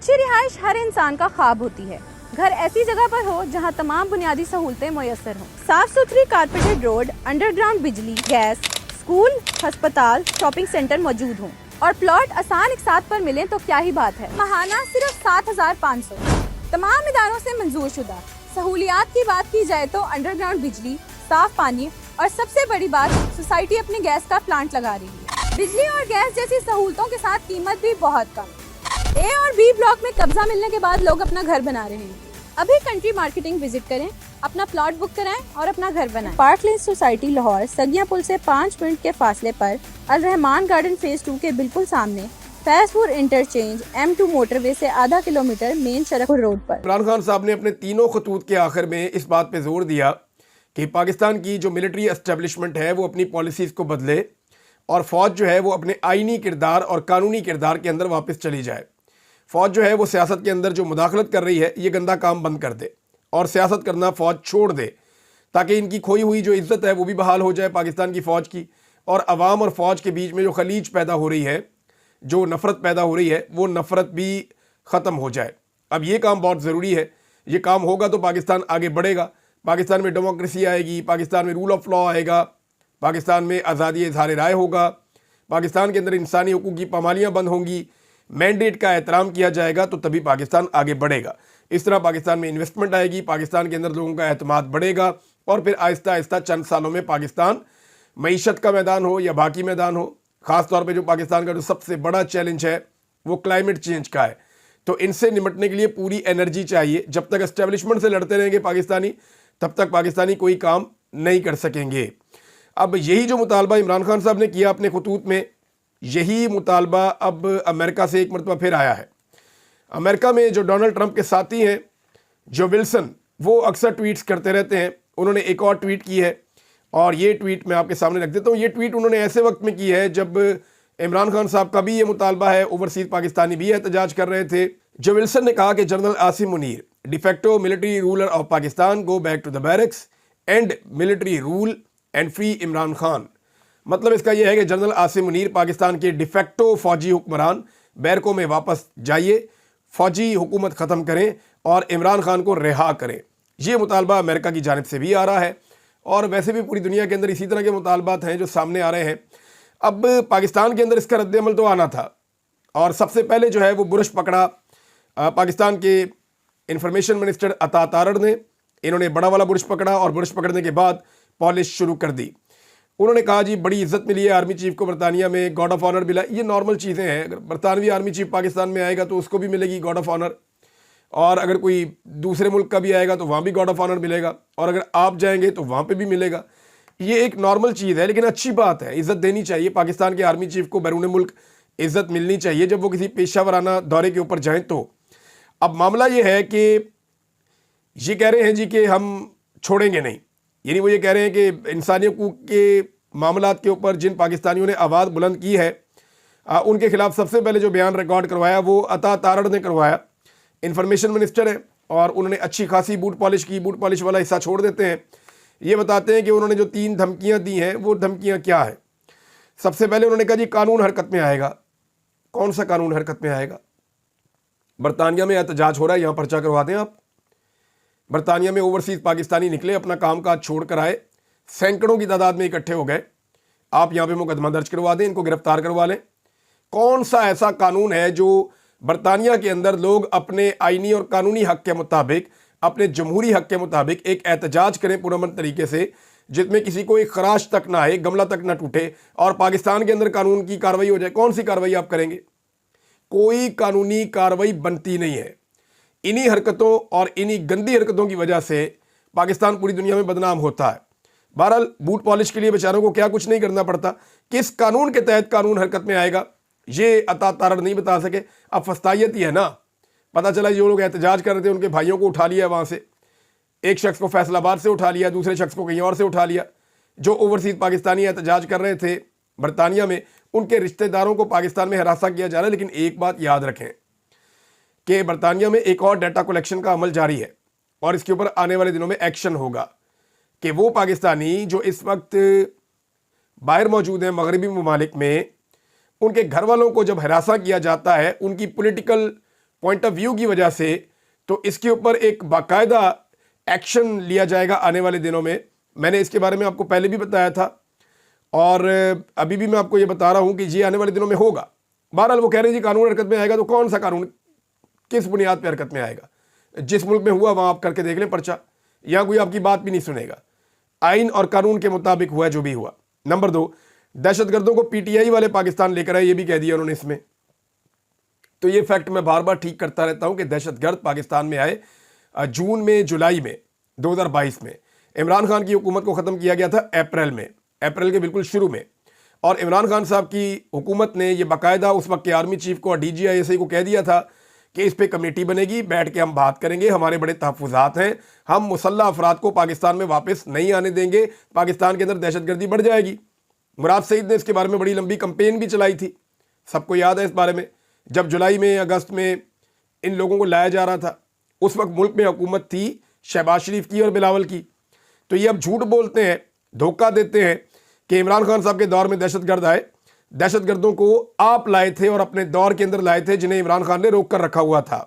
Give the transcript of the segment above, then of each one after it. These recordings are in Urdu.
اچھی رہائش ہر انسان کا خواب ہوتی ہے. گھر ایسی جگہ پر ہو جہاں تمام بنیادی سہولتیں میسر ہوں. صاف ستھری کارپیٹڈ روڈ، انڈر گراؤنڈ بجلی، گیس، اسکول، ہسپتال، شاپنگ سینٹر موجود ہوں اور پلاٹ آسان اقساط پر ملیں تو کیا ہی بات ہے. ماہانہ صرف 7,500. تمام اداروں سے منظور شدہ. سہولیات کی بات کی جائے تو انڈر گراؤنڈ بجلی، صاف پانی اور سب سے بڑی بات سوسائٹی اپنی گیس کا پلانٹ لگا رہی ہے. بجلی اور گیس جیسی سہولتوں کے ساتھ قیمت بھی بہت کم. اے اور بی بلاک میں قبضہ ملنے کے بعد لوگ اپنا گھر بنا رہے ہیں. ابھی کنٹری مارکیٹنگ وزٹ کریں، اپنا پلاٹ بک کرائیں اور اپنا گھر بنائیں. پارک لین سوسائٹی لاہور سگیاں پل سے 5 منٹ کے فاصلے پر، الرحمان گارڈن فیز 2 کے بالکل سامنے، فیض پور انٹرچینج، M2 موٹر وے سے آدھا کلومیٹر مین سڑک روڈ پر. عمران خان صاحب نے اپنے تینوں خطوط کے آخر میں اس بات پہ زور دیا کہ پاکستان کی جو ملٹری اسٹیبلشمنٹ ہے وہ اپنی پالیسیز کو بدلے اور فوج جو ہے وہ اپنے آئینی کردار اور قانونی کردار کے اندر واپس چلی جائے. فوج جو ہے وہ سیاست کے اندر جو مداخلت کر رہی ہے یہ گندا کام بند کر دے اور سیاست کرنا فوج چھوڑ دے تاکہ ان کی کھوئی ہوئی جو عزت ہے وہ بھی بحال ہو جائے پاکستان کی فوج کی، اور عوام اور فوج کے بیچ میں جو خلیج پیدا ہو رہی ہے، جو نفرت پیدا ہو رہی ہے، وہ نفرت بھی ختم ہو جائے. اب یہ کام بہت ضروری ہے. یہ کام ہوگا تو پاکستان آگے بڑھے گا. پاکستان میں ڈیموکریسی آئے گی، پاکستان میں رول آف لا آئے گا، پاکستان میں آزادی اظہار رائے ہوگا، پاکستان کے اندر انسانی حقوق کی پامالیاں بند ہوں گی، مینڈیٹ کا احترام کیا جائے گا، تو تبھی پاکستان آگے بڑھے گا. اس طرح پاکستان میں انویسٹمنٹ آئے گی، پاکستان کے اندر لوگوں کا اعتماد بڑھے گا، اور پھر آہستہ آہستہ چند سالوں میں پاکستان معیشت کا میدان ہو یا باقی میدان ہو، خاص طور پہ جو پاکستان کا جو سب سے بڑا چیلنج ہے وہ کلائمیٹ چینج کا ہے، تو ان سے نمٹنے کے لیے پوری انرجی چاہیے. جب تک اسٹیبلشمنٹ سے لڑتے رہیں گے پاکستانی، تب تک پاکستانی کوئی کام نہیں کر سکیں گے. اب یہی جو مطالبہ عمران خان صاحب نے کیا اپنے خطوط میں، یہی مطالبہ اب امریکہ سے ایک مرتبہ پھر آیا ہے. امریکہ میں جو ڈونلڈ ٹرمپ کے ساتھی ہیں، جو ولسن، وہ اکثر ٹویٹس کرتے رہتے ہیں. انہوں نے ایک اور ٹویٹ کی ہے، اور یہ ٹویٹ میں آپ کے سامنے رکھ دیتا ہوں. یہ ٹویٹ انہوں نے ایسے وقت میں کی ہے جب عمران خان صاحب کا بھی یہ مطالبہ ہے، اوورسیز پاکستانی بھی احتجاج کر رہے تھے. جو ولسن نے کہا کہ general Asim Munir, de facto military ruler of Pakistan, go back to the barracks and military rule and free Imran Khan. مطلب اس کا یہ ہے کہ جنرل عاصم منیر پاکستان کے ڈیفیکٹو فوجی حکمران، بیرکوں میں واپس جائیے، فوجی حکومت ختم کریں اور عمران خان کو رہا کریں. یہ مطالبہ امریکہ کی جانب سے بھی آ رہا ہے، اور ویسے بھی پوری دنیا کے اندر اسی طرح کے مطالبات ہیں جو سامنے آ رہے ہیں. اب پاکستان کے اندر اس کا رد عمل تو آنا تھا، اور سب سے پہلے جو ہے وہ برش پکڑا پاکستان کے انفارمیشن منسٹر عطا تارڑ نے. انہوں نے بڑا والا برش پکڑا، اور برش پکڑنے کے بعد پالش شروع کر دی. انہوں نے کہا جی بڑی عزت ملی ہے آرمی چیف کو برطانیہ میں، گارڈ آف آنر ملا. یہ نارمل چیزیں ہیں، اگر برطانوی آرمی چیف پاکستان میں آئے گا تو اس کو بھی ملے گی گارڈ آف آنر، اور اگر کوئی دوسرے ملک کا بھی آئے گا تو وہاں بھی گارڈ آف آنر ملے گا، اور اگر آپ جائیں گے تو وہاں پہ بھی ملے گا. یہ ایک نارمل چیز ہے، لیکن اچھی بات ہے، عزت دینی چاہیے. پاکستان کے آرمی چیف کو بیرون ملک عزت ملنی چاہیے جب وہ کسی پیشہ ورانہ دورے کے اوپر جائیں. تو اب معاملہ یہ ہے کہ یہ کہہ رہے ہیں جی کہ ہم چھوڑیں گے نہیں، یعنی وہ یہ کہہ رہے ہیں کہ انسانی حقوق کے معاملات کے اوپر جن پاکستانیوں نے آواز بلند کی ہے ان کے خلاف سب سے پہلے جو بیان ریکارڈ کروایا وہ عطا تارڑ نے کروایا. انفارمیشن منسٹر ہے، اور انہوں نے اچھی خاصی بوٹ پالش کی. بوٹ پالش والا حصہ چھوڑ دیتے ہیں. یہ بتاتے ہیں کہ انہوں نے جو 3 دھمکیاں دی ہیں وہ دھمکیاں کیا ہیں. سب سے پہلے انہوں نے کہا جی قانون حرکت میں آئے گا. کون سا قانون حرکت میں آئے گا؟ برطانیہ میں احتجاج ہو رہا ہے، یہاں پرچہ کروا دیں آپ. برطانیہ میں اوورسیز پاکستانی نکلے، اپنا کام کاج چھوڑ کر آئے، سینکڑوں کی تعداد میں اکٹھے ہو گئے. آپ یہاں پہ مقدمہ درج کروا دیں، ان کو گرفتار کروا لیں. کون سا ایسا قانون ہے جو برطانیہ کے اندر لوگ اپنے آئینی اور قانونی حق کے مطابق، اپنے جمہوری حق کے مطابق ایک احتجاج کریں پرامن طریقے سے، جس میں کسی کو ایک خراش تک نہ آئے، گملہ تک نہ ٹوٹے، اور پاکستان کے اندر قانون کی کارروائی ہو جائے؟ کون سی کارروائی آپ کریں گے؟ کوئی قانونی کارروائی بنتی نہیں ہے. انہی حرکتوں اور انہی گندی حرکتوں کی وجہ سے پاکستان پوری دنیا میں بدنام ہوتا ہے. بہرحال بوٹ پالش کے لیے بیچاروں کو کیا کچھ نہیں کرنا پڑتا. کس قانون کے تحت قانون حرکت میں آئے گا یہ عطا تارڑ نہیں بتا سکے. اب فسطائیت ہی ہے نا. پتہ چلا جو لوگ احتجاج کر رہے تھے ان کے بھائیوں کو اٹھا لیا وہاں سے، ایک شخص کو فیصل آباد سے اٹھا لیا، دوسرے شخص کو کہیں اور سے اٹھا لیا. جو اوورسیز پاکستانی احتجاج کر رہے تھے برطانیہ میں، ان کے رشتہ داروں کو پاکستان میں ہراساں کیا جا رہا ہے. لیکن ایک بات یاد رکھیں کہ برطانیہ میں ایک اور ڈیٹا کلیکشن کا عمل جاری ہے، اور اس کے اوپر آنے والے دنوں میں ایکشن ہوگا کہ وہ پاکستانی جو اس وقت باہر موجود ہیں مغربی ممالک میں، ان کے گھر والوں کو جب ہراساں کیا جاتا ہے، ان کی پولیٹیکل پوائنٹ آف ویو کی وجہ سے تو اس کے اوپر ایک باقاعدہ ایکشن لیا جائے گا آنے والے دنوں میں. میں نے اس کے بارے میں آپ کو پہلے بھی بتایا تھا اور ابھی بھی میں آپ کو یہ بتا رہا ہوں کہ یہ آنے والے دنوں میں ہوگا. بہرحال وہ کہہ رہے ہیں جی قانون حرکت میں آئے گا, تو کون سا قانون کس بنیاد پہ حرکت میں آئے گا؟ جس ملک میں ہوا وہاں آپ کر کے دیکھ لیں پرچہ, یہاں کوئی آپ کی بات بھی نہیں سنے گا. آئین اور قانون کے مطابق ہوا جو بھی ہوا. نمبر 2, دہشت گردوں کو پی ٹی آئی والے پاکستان لے کر آئے, یہ بھی کہہ دیا انہوں نے اس میں. تو یہ فیکٹ میں بار بار ٹھیک کرتا رہتا ہوں کہ دہشت گرد پاکستان میں آئے جون میں, جولائی میں 2022 میں. عمران خان کی حکومت کو ختم کیا گیا تھا اپریل میں, اپریل کے بالکل شروع میں. اور عمران خان صاحب کی حکومت نے یہ باقاعدہ اس وقت کے آرمی چیف کو اور D G I S I کو کہہ دیا تھا کہ اس پہ کمیٹی بنے گی, بیٹھ کے ہم بات کریں گے, ہمارے بڑے تحفظات ہیں, ہم مسلح افراد کو پاکستان میں واپس نہیں آنے دیں گے, پاکستان کے اندر دہشت گردی بڑھ جائے گی. مراد سعید نے اس کے بارے میں بڑی لمبی کمپین بھی چلائی تھی, سب کو یاد ہے اس بارے میں. جب جولائی میں, اگست میں ان لوگوں کو لایا جا رہا تھا, اس وقت ملک میں حکومت تھی شہباز شریف کی اور بلاول کی. تو یہ اب جھوٹ بولتے ہیں, دھوکہ دیتے ہیں کہ عمران خان صاحب کے دور میں دہشت گرد آئے. دہشت گردوں کو آپ لائے تھے اور اپنے دور کے اندر لائے تھے جنہیں عمران خان نے روک کر رکھا ہوا تھا.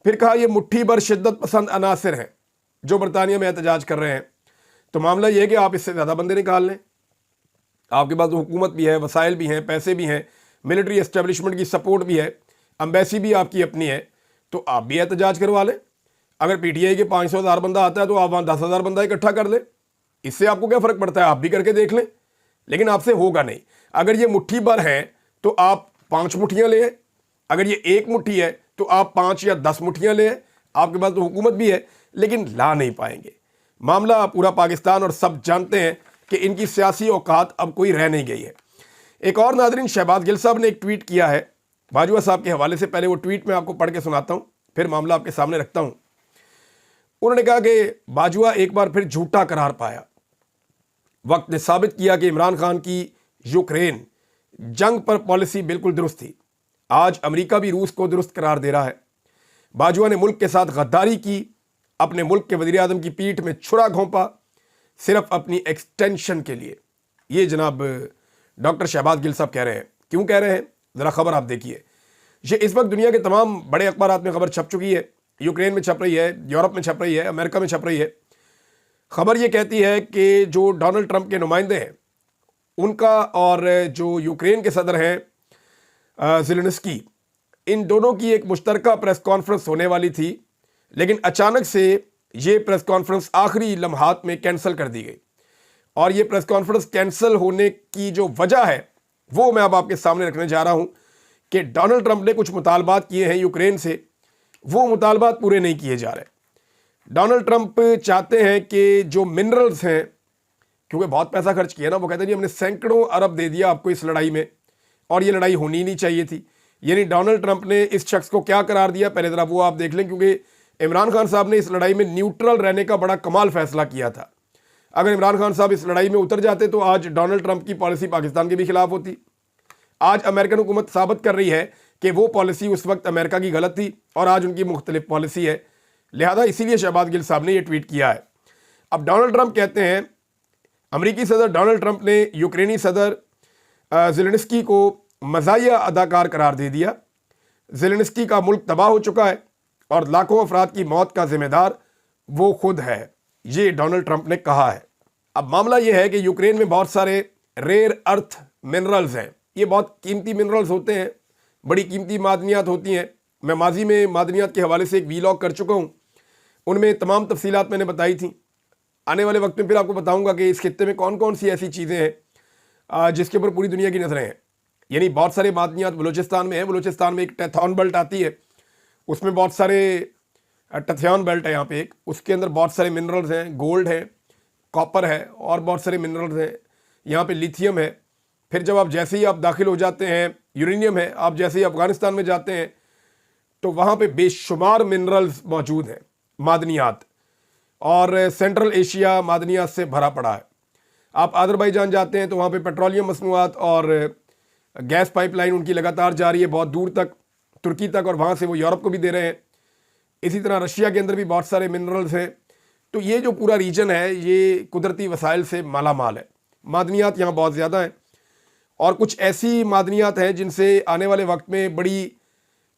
پھر کہا یہ مٹھی بھر شدت پسند عناصر ہیں جو برطانیہ میں احتجاج کر رہے ہیں. تو معاملہ یہ ہے کہ آپ اس سے زیادہ بندے نکال لیں, آپ کے پاس حکومت بھی ہے, وسائل بھی ہیں, پیسے بھی ہیں, ملٹری اسٹیبلشمنٹ کی سپورٹ بھی ہے, امبیسی بھی آپ کی اپنی ہے, تو آپ بھی احتجاج کروا لیں. اگر پی ٹی آئی کے 500,000 بندہ آتا ہے تو آپ وہاں 10,000 بندہ اکٹھا کر لیں, اس سے آپ کو کیا فرق پڑتا ہے, آپ بھی کر کے دیکھ لیں. لیکن آپ سے ہوگا نہیں. اگر یہ مٹھی بھر ہیں تو آپ 5 مٹھیاں لے آئیں, اگر یہ 1 مٹھی ہے تو آپ 5 یا 10 مٹھیاں لے آئیں. آپ کے پاس تو حکومت بھی ہے لیکن لا نہیں پائیں گے. معاملہ پورا پاکستان اور سب جانتے ہیں کہ ان کی سیاسی اوقات اب کوئی رہ نہیں گئی ہے. ایک اور ناظرین, شہباز گل صاحب نے ایک ٹویٹ کیا ہے باجوہ صاحب کے حوالے سے. پہلے وہ ٹویٹ میں آپ کو پڑھ کے سناتا ہوں, پھر معاملہ آپ کے سامنے رکھتا ہوں. انہوں نے کہا کہ باجوہ ایک بار پھر جھوٹا قرار پایا. وقت نے ثابت کیا کہ عمران خان کی یوکرین جنگ پر پالیسی بالکل درست تھی. آج امریکہ بھی روس کو درست قرار دے رہا ہے. باجوہ نے ملک کے ساتھ غداری کی, اپنے ملک کے وزیر اعظم کی پیٹھ میں چھرا گھونپا صرف اپنی ایکسٹینشن کے لیے. یہ جناب ڈاکٹر شہباز گل صاحب کہہ رہے ہیں. کیوں کہہ رہے ہیں ذرا خبر آپ دیکھیے. یہ اس وقت دنیا کے تمام بڑے اخبارات میں خبر چھپ چکی ہے. یوکرین میں چھپ رہی ہے, یورپ میں چھپ رہی ہے, امریکہ میں چھپ رہی ہے. خبر یہ کہتی ہے کہ جو ڈونلڈ ٹرمپ کے نمائندے ہیں ان کا اور جو یوکرین کے صدر ہیں زیلنسکی, ان دونوں کی ایک مشترکہ پریس کانفرنس ہونے والی تھی, لیکن اچانک سے یہ پریس کانفرنس آخری لمحات میں کینسل کر دی گئی. اور یہ پریس کانفرنس کینسل ہونے کی جو وجہ ہے وہ میں اب آپ کے سامنے رکھنے جا رہا ہوں کہ ڈونلڈ ٹرمپ نے کچھ مطالبات کیے ہیں یوکرین سے, وہ مطالبات پورے نہیں کیے جا رہے. ڈونلڈ ٹرمپ چاہتے ہیں کہ جو منرلز ہیں, کیونکہ بہت پیسہ خرچ کیا نا, وہ کہتے ہیں جی ہم نے سینکڑوں ارب دے دیا آپ کو اس لڑائی میں اور یہ لڑائی ہونی نہیں چاہیے تھی. یعنی ڈونلڈ ٹرمپ نے اس شخص کو کیا قرار دیا, پہلے ذرا وہ آپ دیکھ لیں, کیونکہ عمران خان صاحب نے اس لڑائی میں نیوٹرل رہنے کا بڑا کمال فیصلہ کیا تھا. اگر عمران خان صاحب اس لڑائی میں اتر جاتے تو آج ڈونلڈ ٹرمپ کی پالیسی پاکستان کے بھی خلاف ہوتی. آج امریکن حکومت ثابت کر رہی ہے کہ وہ پالیسی اس وقت امریکہ کی غلط تھی اور آج ان کی مختلف پالیسی ہے. لہذا اسی لیے شہباز گل صاحب نے یہ ٹویٹ کیا ہے. اب ڈونلڈ ٹرمپ کہتے ہیں, امریکی صدر ڈونلڈ ٹرمپ نے یوکرینی صدر زیلنسکی کو مزاحیہ اداکار قرار دے دیا. زیلنسکی کا ملک تباہ ہو چکا ہے اور لاکھوں افراد کی موت کا ذمہ دار وہ خود ہے, یہ ڈونلڈ ٹرمپ نے کہا ہے. اب معاملہ یہ ہے کہ یوکرین میں بہت سارے ریئر ارتھ منرلز ہیں. یہ بہت قیمتی منرلز ہوتے ہیں, بڑی قیمتی معدنیات ہوتی ہیں. میں ماضی میں معدنیات کے حوالے سے ایک ویلاگ کر چکا ہوں, ان میں تمام تفصیلات میں نے بتائی تھیں. آنے والے وقت میں پھر آپ کو بتاؤں گا کہ اس خطے میں کون کون سی ایسی چیزیں ہیں جس کے اوپر پوری دنیا کی نظریں ہیں. یعنی بہت سارے معدنیات بلوچستان میں ہیں. بلوچستان میں ایک ٹیتھون بیلٹ آتی ہے, اس میں بہت سارے ٹیتھون بیلٹ ہے یہاں پہ ایک, اس کے اندر بہت سارے منرلز ہیں, گولڈ ہے, کاپر ہے اور بہت سارے منرلز ہیں. یہاں پہ لیتھیم ہے. پھر جب آپ جیسے ہی آپ داخل ہو جاتے ہیں, یورینیم ہے. آپ جیسے ہی افغانستان میں جاتے ہیں تو وہاں پہ بے شمار منرلز موجود ہیں, معدنیات, اور سینٹرل ایشیا معدنیات سے بھرا پڑا ہے. آپ آذربائیجان جاتے ہیں تو وہاں پہ پیٹرولیم مصنوعات اور گیس پائپ لائن ان کی لگاتار جاری ہے بہت دور تک, ترکی تک, اور وہاں سے وہ یورپ کو بھی دے رہے ہیں. اسی طرح رشیا کے اندر بھی بہت سارے منرلز ہیں. تو یہ جو پورا ریجن ہے یہ قدرتی وسائل سے مالا مال ہے. معدنیات یہاں بہت زیادہ ہیں اور کچھ ایسی معدنیات ہیں جن سے آنے والے وقت میں بڑی